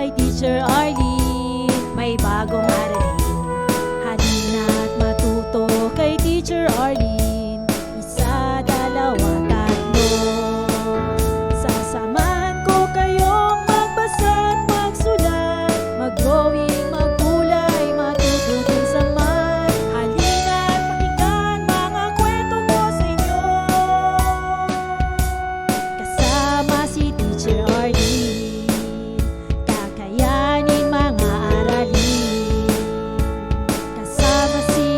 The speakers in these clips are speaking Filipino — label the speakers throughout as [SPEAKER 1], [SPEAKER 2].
[SPEAKER 1] kay Teacher Arlene. May bagong aralin, halina't matuto kay Teacher Arlene. Isa, dalawa, tatlo. Sasamahan ko kayong magbasa't magsulat, mag-drawing, maggulay, matututin sa math. Halina't pakinggan mga kwento ko sa inyo, kasama si Teacher Arlene. Kakayanin mga aralin, kasama si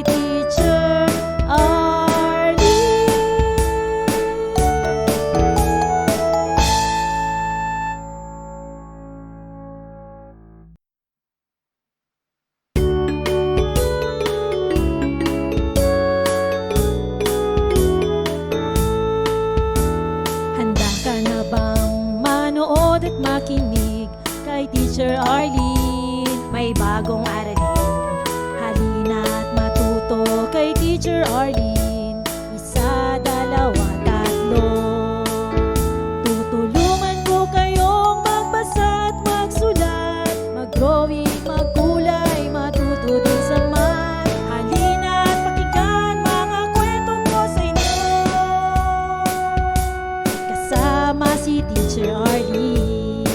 [SPEAKER 1] Teacher Arlene. Handa ka na bang manood at makinig kay Teacher Arlene? May bagong aralin, halina't matuto kay Teacher Arlene. Isa, dalawa, tatlo. Tutulungan ko kayong magbasa at magsulat, mag-drawing, maggulay, matuto din sa math. Halina't pakinggan mga kwento ko sa inyo, kasama si Teacher Arlene.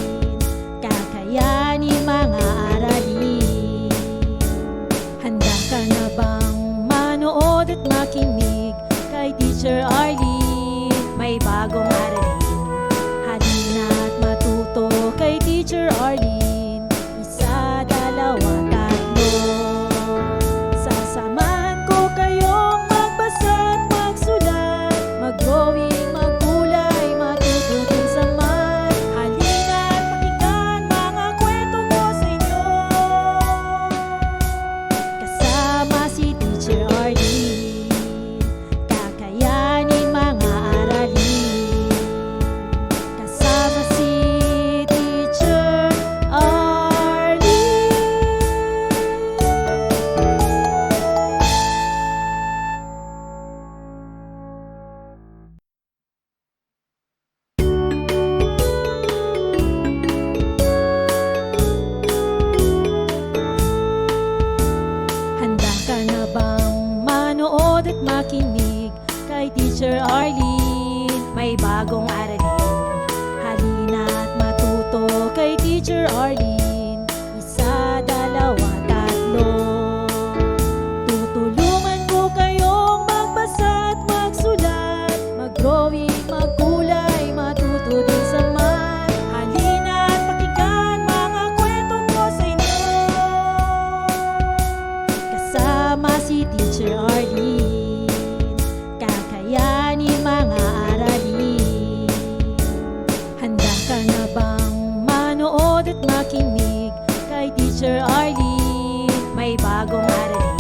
[SPEAKER 1] Kakayanin mga aralin. Handa ka na bang manood at makinig kay Teacher Arlene? May bagong aralin, halina't matuto kay Teacher Arlene. Isa, dalawa, tatlo. Sasamahan ko kayong magbasa at magsulat, mag-drawing, maggulay, matututin sa math. Halina't pakinggan mga kwento ko sa inyo, kasama si Teacher Arlene. Kakayanin mga aralin, kasama si Teacher Arlene. Handa ka na bang manood at makinig kay Teacher Arlene? May bagong aralin, halina't matuto kay Teacher Arlene. Isa, dalawa, tatlo. Tutulungan ko kayong magbasa at magsulat, mag-drawing, maggulay, matuto din sa math. Halina't pakinggan mga kwento ko sa inyo, kasama si Teacher Arlene. Kakayanin mga aralin. Handa ka na bang manood at makinig kay Teacher Arlene? May bagong aralin,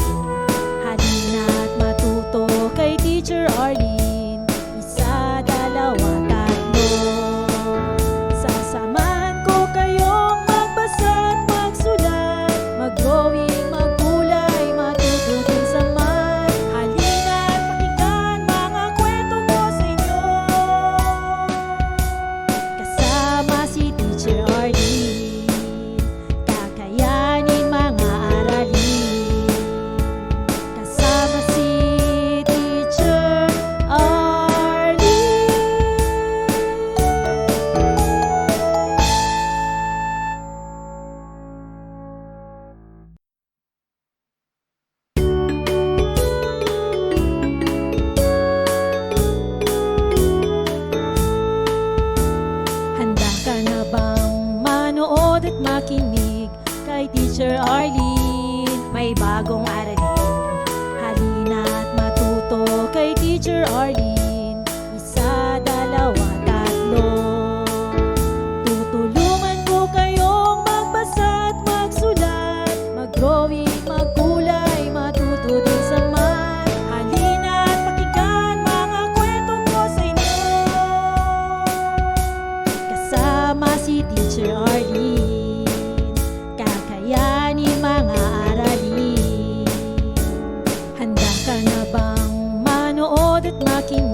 [SPEAKER 1] halina't matuto kay Teacher Arlene. Isa, dalawa, tatlo. Sasamahan ko kayong magbasa at magsulat, mag-drawing, maggulay, matututin sa math. Halina't pakinggan mga kwento ko sa inyo, kasama si Teacher Arlene. Kakayanin mga aralin, kasama si Teacher Arlene. Handa ka na bang manood at makinig kay Teacher Arlene? May bagong aralin, halina't matuto kay Teacher Arlene. Isa, dalawa, tatlo. Tutulungan ko kayong magbasa at magsulat, mag-drawing, maggulay, matuto din sa math. Halina't pakinggan mga kwento ko sa inyo, kasama si Teacher Arlene. Kakayanin mga aralin. Handa ka na bang manood at makinig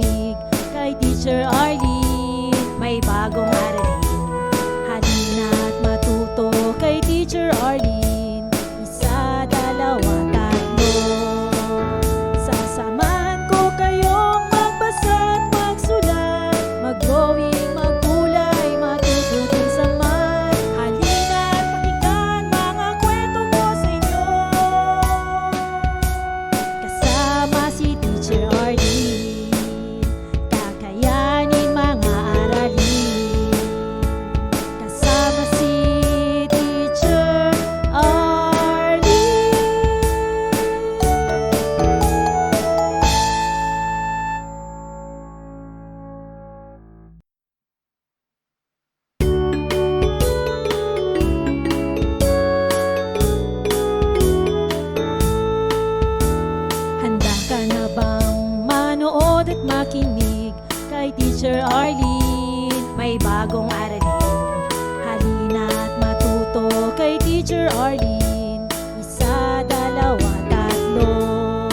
[SPEAKER 1] Teacher Arlene. Isa, dalawa, tatlo.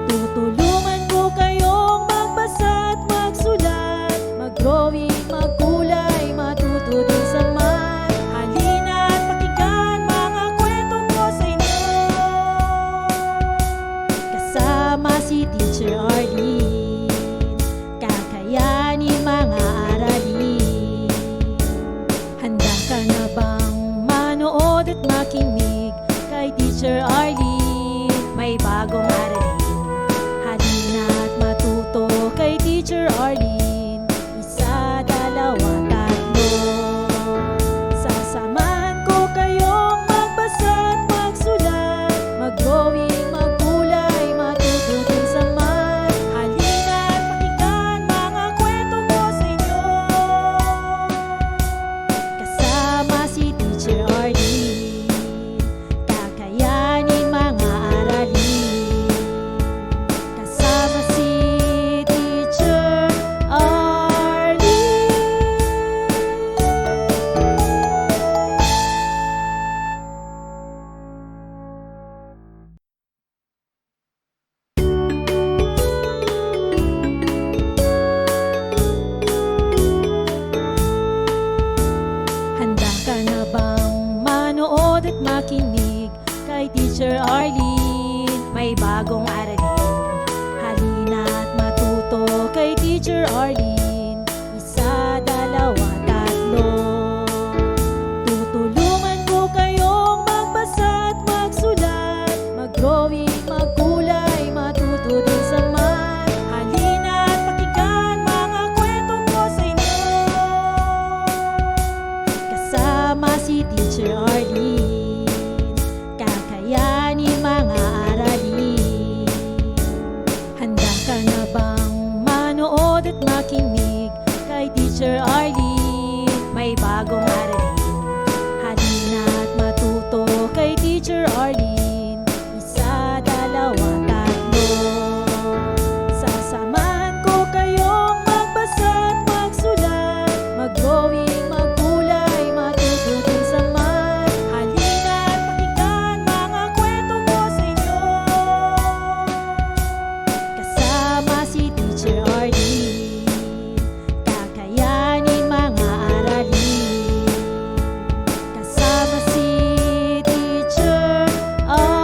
[SPEAKER 1] Tutulungan ko kayong magbasa at magsulat, mag-drawing, magkulay, matuto din sa math. Halina at pakinggan mga kwento ko sa inyo. Kasama si Teacher Arlene, kakayanin mga aralin. Handa ka na bang manood at makinig kay Teacher Arlene? May bagong aralin. Halina at matuto kay Teacher Arlene. Isa, dalawa, tatlo. Sasamahan ko kayong magbasa at magsulat, mag-drawing, magkulay, matuto din sa math. Halina at pakinggan mga kwento ko sa inyo. Kasama si Teacher Arlene, kakayanin mga aralin. Kasama si Teacher Arlene. Handa ka na bang manood at makinig kay Teacher Arlene? May bagong aralin. Halina at matuto kay Teacher Arlene. Isa, dalawa, tatlo. Tutulungan ko kayong magbasa at magsulat, mag-drawing, magkulay, matuto din sa math. Halina at pakinggan mga kwento ko sa inyo. Kasama si Teacher Arlene, kakayanin mga aralin. Handa ka na bang manood at makinig kay Teacher Arlene? May bagong aralin. Halina at matuto kay Teacher Arlene. Isa, dalawa, tatlo. Sasamahan ko kayong magbasa at magsulat, mag-drawing, magkulay, matuto din sa math. Halina at pakinggan mga kwento ko sa inyo. Kasama si Teacher Arlene, kakayanin mga aralin. Kasama si Teacher Arlene.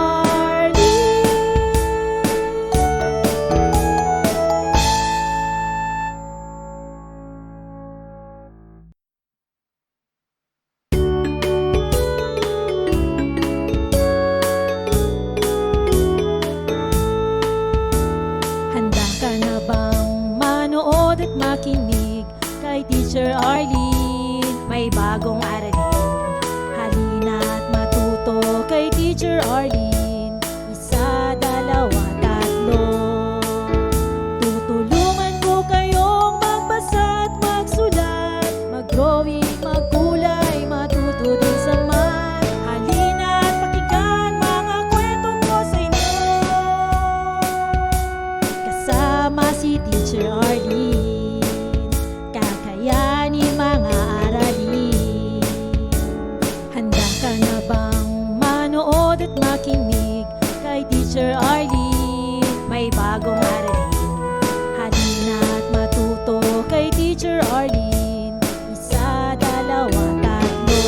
[SPEAKER 1] Handa ka na bang manood at makinig kay Teacher Arlene? May bagong aralin. Halina at matuto kay Teacher Arlene. Isa, dalawa, tatlo. Tutulungan ko kayong magbasa at magsulat, mag-drawing, magkulay, matuto din sa math. Halina at pakinggan mga kwento ko sa inyo. Kasama si Teacher Arlene, kakayanin mga aralin. Handa ka na bang manood at makinig kay Teacher Arlene? May bagong aralin. Halina at matuto kay Teacher Arlene. Isa, dalawa, tatlo.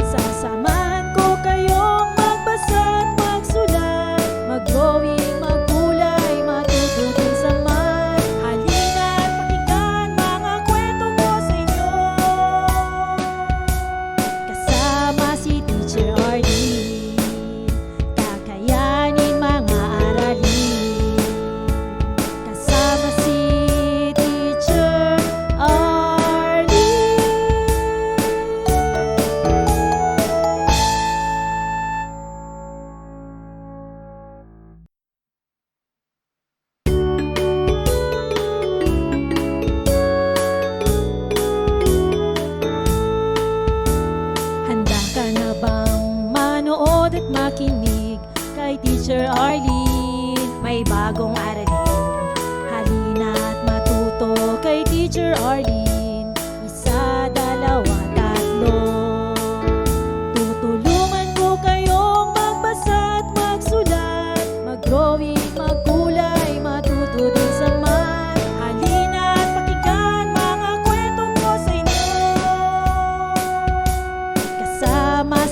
[SPEAKER 1] Sasamahan ko kayong magbasa at magsulat, mag-drawing, magkulay, matuto din sa math. Halina at pakinggan mga kwento ko sa inyo. Kasama si Teacher Arlene, kakayanin mga aralin. Kasama si Teacher Arlene. Handa ka na bang manood at makinig kay Teacher Arlene? May bagong aralin. Halina at matuto kay Teacher Arlene. Isa, dalawa, tatlo.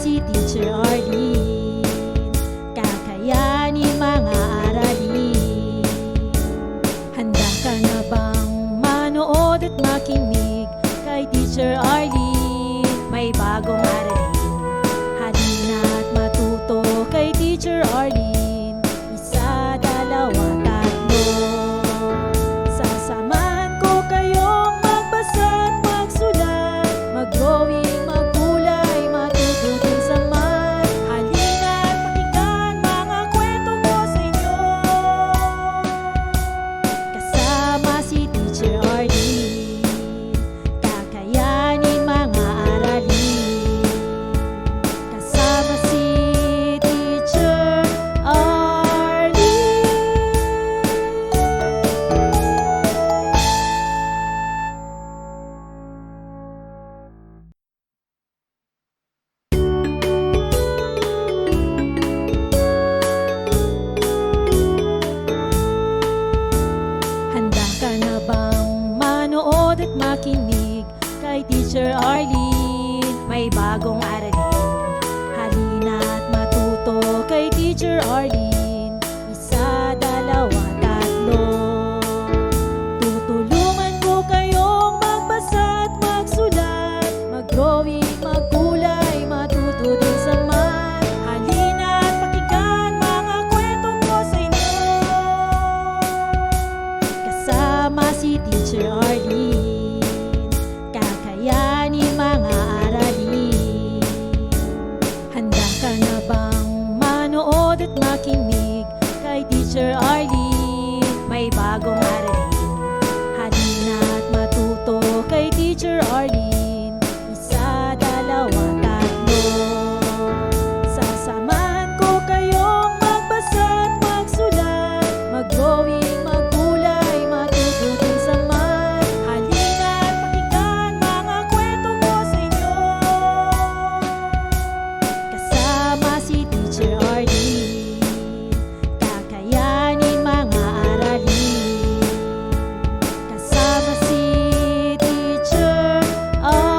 [SPEAKER 1] si Teacher Arlene, kakayanin mga aralin. Handa ka na bang manood at makinig kay Teacher Arlene? May bagong aralin, halina at matuto kay Teacher Arlene. Isa, dalawa, tatlo. Sasamahan ko kayong magbasa at magsulat, mag-drawing, magkulay, matuto din sa math. Halina at pakinggan mga kwento ko sa inyo. Kasama si Teacher Arlene, kakayanin mga aralin. Kasama si Teacher Arlene. Handa ka na bang manood at makinig kay Teacher Arlene? May bagong aralin, halina at matuto kay Teacher Arlene. Isa, dalawa, tatlo. Tutulungan ko kayong magbasa at magsulat, mag-drawing, magkulay, matuto din sa math. Halina at pakinggan mga kwento ko sa inyo. Kasama si Teacher Arlene, kakayanin mga aralin. Handa ka na bang manood at makinig kay Teacher Arlene? May bagong aralin, halina at matuto kay Teacher Arlene. Isa, dalawa, tatlo. Sasamahan ko kayong magbasa at magsulat, mag-drawing, magkulay, matuto din sa math. Halina at pakinggan mga kwento ko sa inyo. Kasama si Teacher Arlene, kakayanin mga aralin. Kasama si Teacher Arlene.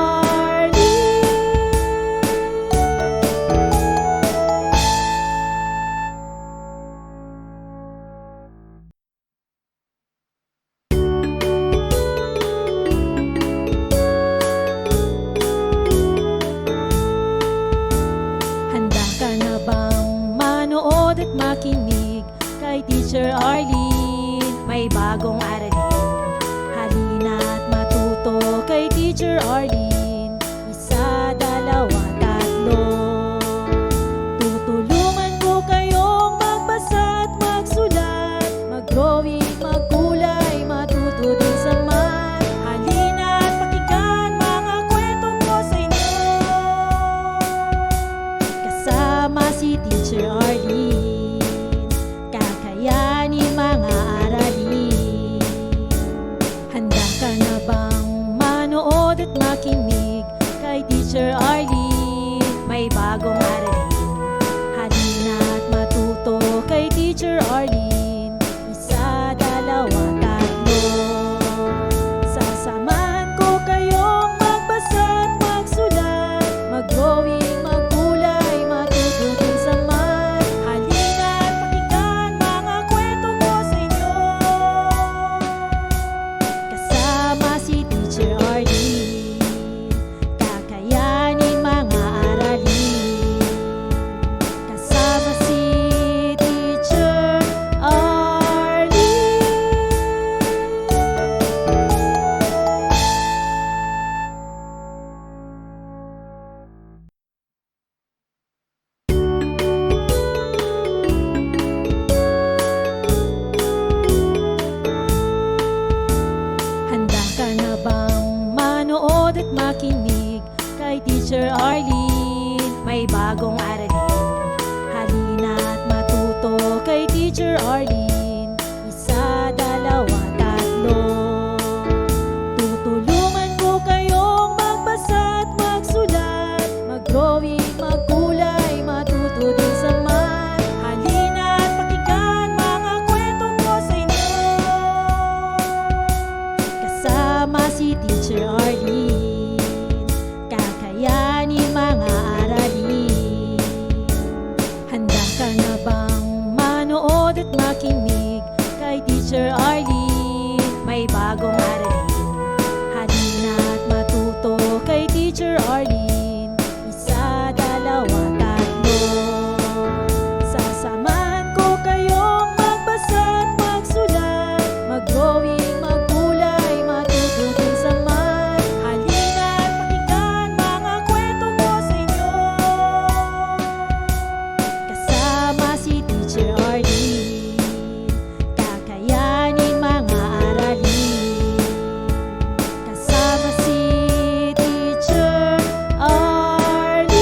[SPEAKER 1] Handa ka na bang manood at makinig kay Teacher Arlene? May bagong aralin, halina at matuto kay Teacher Arlene. Isa, dalawa, tatlo. Tutulungan ko kayong magbasa at magsulat, mag-drawing, magkulay, matuto din sa math. Halina at pakinggan mga kwento ko sa inyo. Kasama si Teacher Arlene, kakayanin mga aralin. Handa ka na bang manood at makinig kay Teacher Arlene? May bagong aralin, halina at matuto kay Teacher Arlene. Isa, dalawa, tatlo. Sasamahan ko kayong magbasa at magsulat, mag-drawing, magkulay, matuto din sa math. Halina at pakinggan mga kwento ko sa inyo. Kasama si Teacher Arlene, kakayanin mga aralin. Kasama si Teacher Arlene. Handa ka na bang manood at makinig kay Teacher Arlene? May bagong aralin, halina at matuto kay Teacher Arlene. Isa, dalawa, tatlo. Tutulungan ko kayong magbasa at magsulat, mag-drawing, magkulay, matuto din sa math. Halina at pakinggan mga kwento ko sa inyo. Kasama si Teacher Arlene, kakayanin mga aralin. Teacher Arlene, may bagong aralin. Halina't matuto kay Teacher Arlene. Isa, dalawa, tatlo. Sasamahan ko kayong magbasa't magsulat, mag-drawing, magkulay, matuto din sa math. Halina't pakinggan mga kwento ko sa inyo. Kasama si Teacher Arlene, kakayanin mga aralin. Kasama si Teacher Arlene.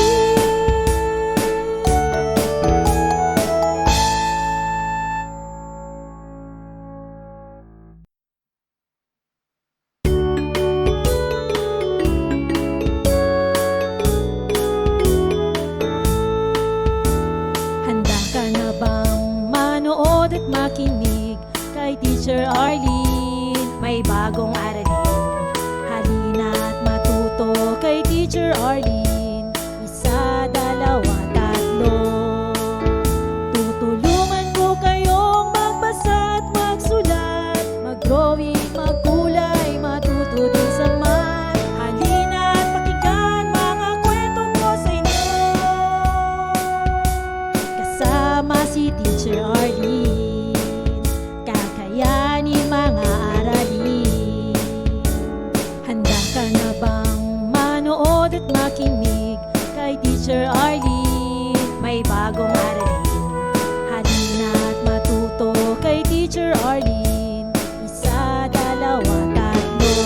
[SPEAKER 1] Handa ka na bang manood at makinig kay Teacher Arlene? May bagong aralin. Halina't matuto kay Teacher Arlene. Isa, dalawa, tatlo. Tutulungan ko kayong magbasa at magsulat, mag-drawing, magkulay, matuto din sa math. Halina't pakinggan mga kwento ko sa inyo. Kasama si Teacher Arlene, kakayanin mga aralin. Handa ka na bang manood at makinig kay Teacher Arlene? May bagong aralin. Halina't matuto kay Teacher Arlene. Isa, dalawa, tatlo.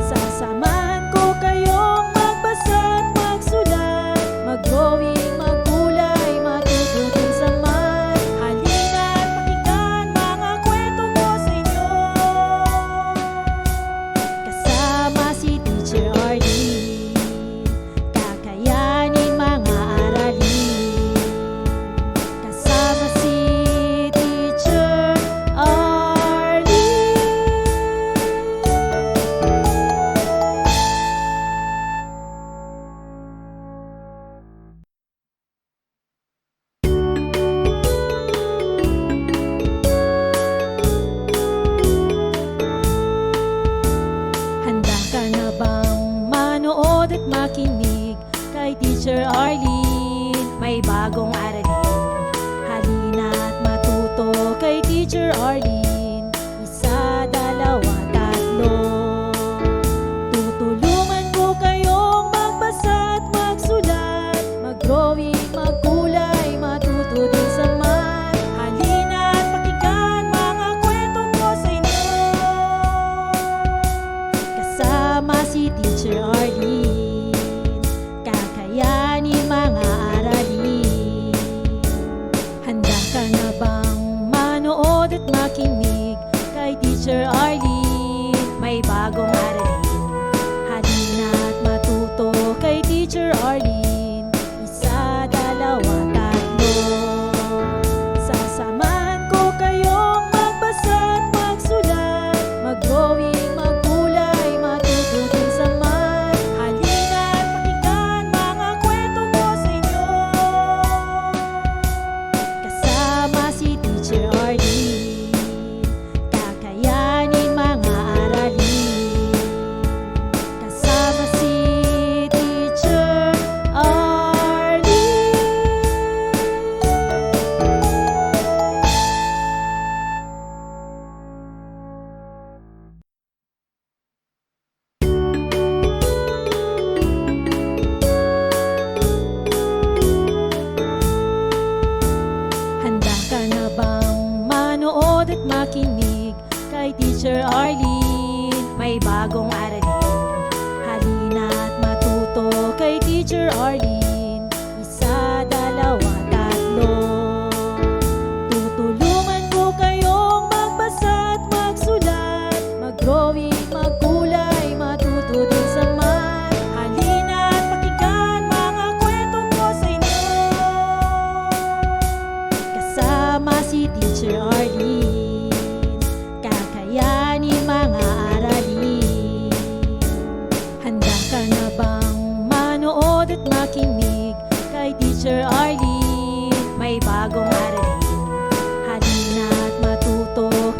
[SPEAKER 1] Sasamahan ko kayong magbasa at magsulat, mag-drawing, magkulay, matuto din sa math. Halina't pakinggan mga kwento ko sa inyo. Kasama si Teacher Arlene, kakayanin mga aralin. Kasama si Teacher Arlene. Handa ka na bang manood at makinig kay Teacher Arlene? May bagong aralin. Halina't matuto kay Teacher Arlene. Isa, dalawa, tatlo. Tutulungan ko kayong magbasa at magsulat, mag-drawing, magkulay, matuto din sa math. Halina't pakinggan mga kwento ko sa inyo. Kasama si Teacher Arlene, kakayanin mga aralin. Handa ka na bang manood at makinig kay Teacher Arlene? May bagong aralin. Halina't matuto kay Teacher Arlene. Isa, dalawa, tatlo. Sasamahan ko kayong magbasa at magsulat, mag-drawing, magkulay, matuto din sa math. Halina't pakinggan mga kwento ko sa inyo. Kasama si Teacher Arlene, kakayanin mga aralin. Kasama si Teacher Arlene. Handa ka na bang manood at makinig kay Teacher Arlene? May bagong aralin. Halina't matuto kay Teacher Arlene. Isa, dalawa, tatlo. Tutulungan ko kayong magbasa at magsulat, mag-drawing, magkulay, matuto din sa math. Halina't pakinggan mga kwento ko sa inyo. Kasama si Teacher Arlene, kakayanin mga aralin. Handa ka na bang manood at makinig kay Teacher Arlene? May bagong aralin. Halina't matuto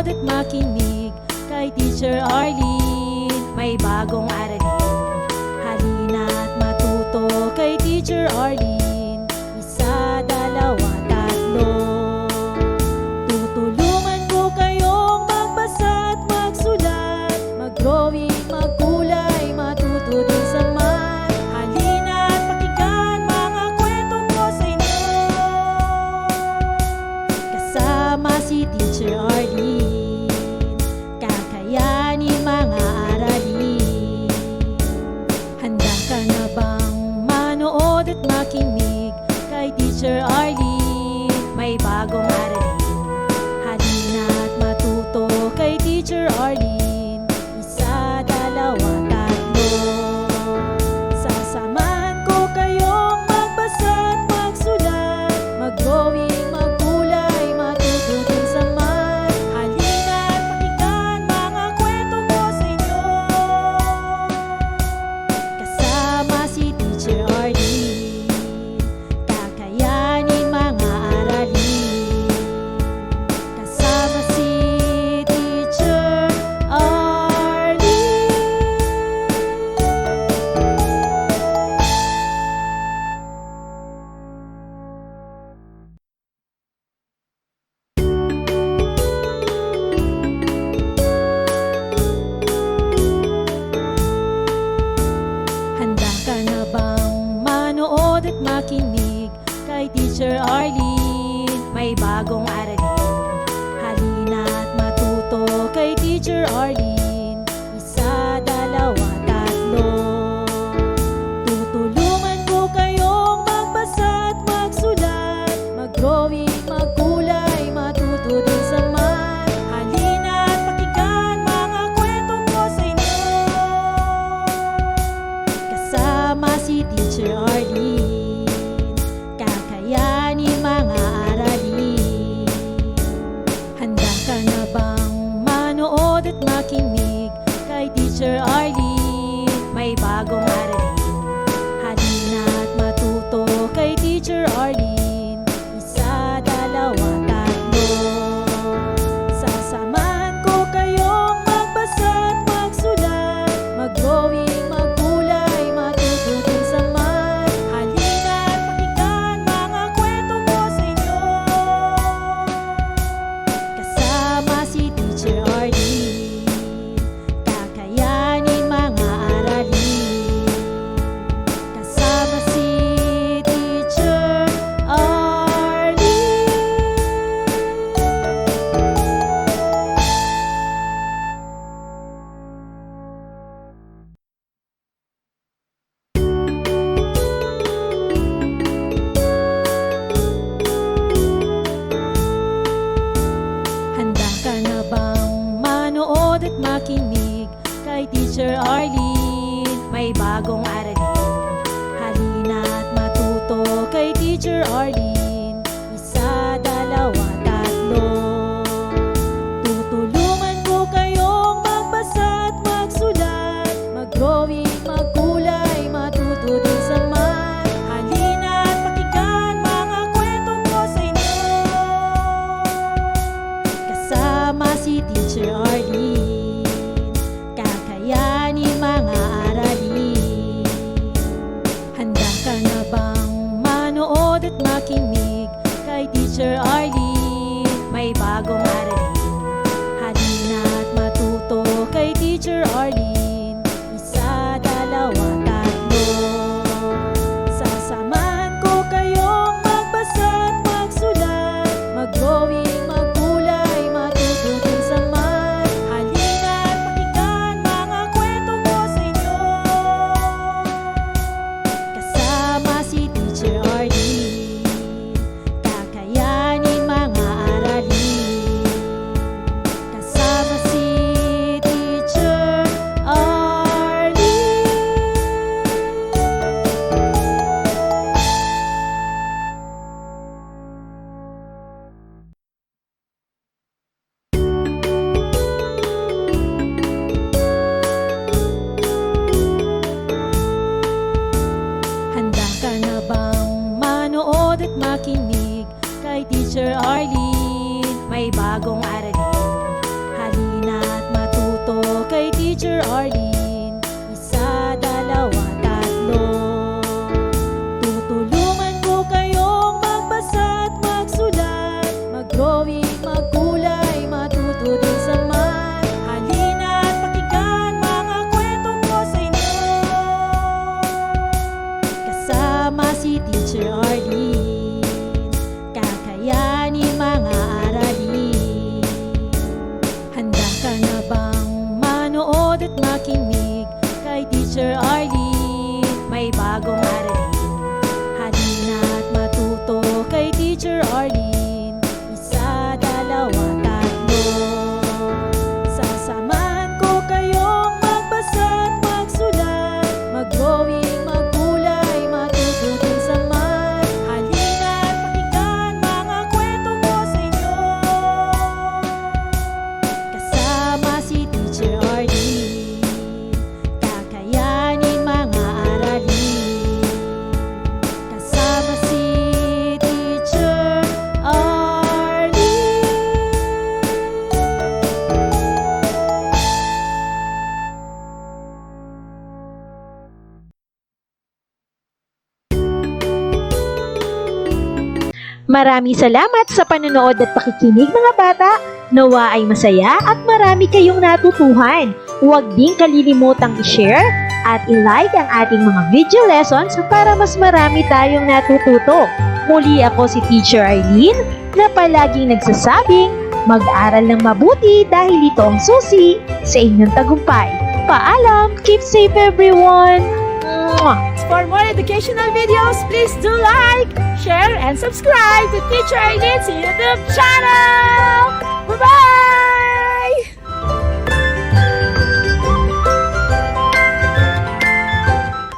[SPEAKER 1] manood at makinig kay Teacher Arlene. May bagong aralin, halina't matuto kay Teacher Arlene. Isa, dalawa, tatlo. Tutulungan ko kayong magbasa at magsulat, mag-drawing, magkulay, matuto din sa math. Halina't pakinggan mga kwento ko sa inyo, kasama si Teacher Arlene. Kakayanin mga aralin. Handa ka na bang manood at makinig kay Teacher Arlene? May bagong aralin, halina't matuto kay Teacher Arlene. Isa, dalawa, tatlo. Sasamahan ko kayong magbasa at magsulat, mag-drawing, magkulay, matuto din sa math. Halina't pakinggan mga kwento ko sa inyo, kasama si Teacher Arlene. Kakayanin mga aralin, kasama si Teacher Arlene. Handa ka na bang manood at makinig kay Teacher Arlene? May bagong aralin, halina't matuto kay Teacher Arlene. Isa, dalawa, tatlo. Tutulungan ko kayong magbasa at magsulat, mag-drawing, magkulay, matuto din sa math. Halina't pakinggan mga kwento ko sa inyo, kasama si Teacher Arlene. Kakayanin mga aralin. Handa ka na bang manood at makinig kay Teacher Arlene? May bagong aralin, halina't matuto kay Teacher Arlene. Isa, dalawa, tatlo. Sasamahan ko kayong magbasa at magsulat, mag-drawing, magkulay, matuto din sa math. Halina't pakinggan mga kwento ko sa inyo, kasama si Teacher Arlene. Kakayanin mga aralin, kasama si Teacher Arlene. Handa ka na bang manood at makinig kay Teacher Arlene? May bagong aralin, halina't matuto kay Teacher Arlene. Isa, dalawa, tatlo. Tutulungan ko kayong magbasa at magsulat, mag-drawing, magkulay, matuto din sa math. Halina't pakinggan mga kwento ko sa inyo, kasama si Teacher Arlene. Kakayanin mga aralin. bang manood at makinig kay Teacher Arlene? May bagong aralin, halina't matuto kay Teacher Arlene. Isa, dalawa, tatlo, sasamahan ko kayong magbasa at magsulat, mag-drawing, magkulay, matututin sa math. Halina't pakinggan mga kwento ko sa inyo, kasama si Teacher Arlene, kakayanin mga aralin. Kasama si Teacher Arlene.
[SPEAKER 2] Maraming salamat sa panonood at pakikinig mga bata. Nawa ay masaya at marami kayong natutuhan. Huwag din kalilimutang i-share at i-like ang ating mga video lessons para mas marami tayong natututo. Muli ako si Teacher Arlene na palaging nagsasabing mag-aral ng mabuti dahil ito ang susi sa inyong tagumpay. Paalam! Keep safe everyone! Mwah!
[SPEAKER 1] For more educational videos, please do like, share, and subscribe to Teacher Arlene's YouTube channel. Bye-bye!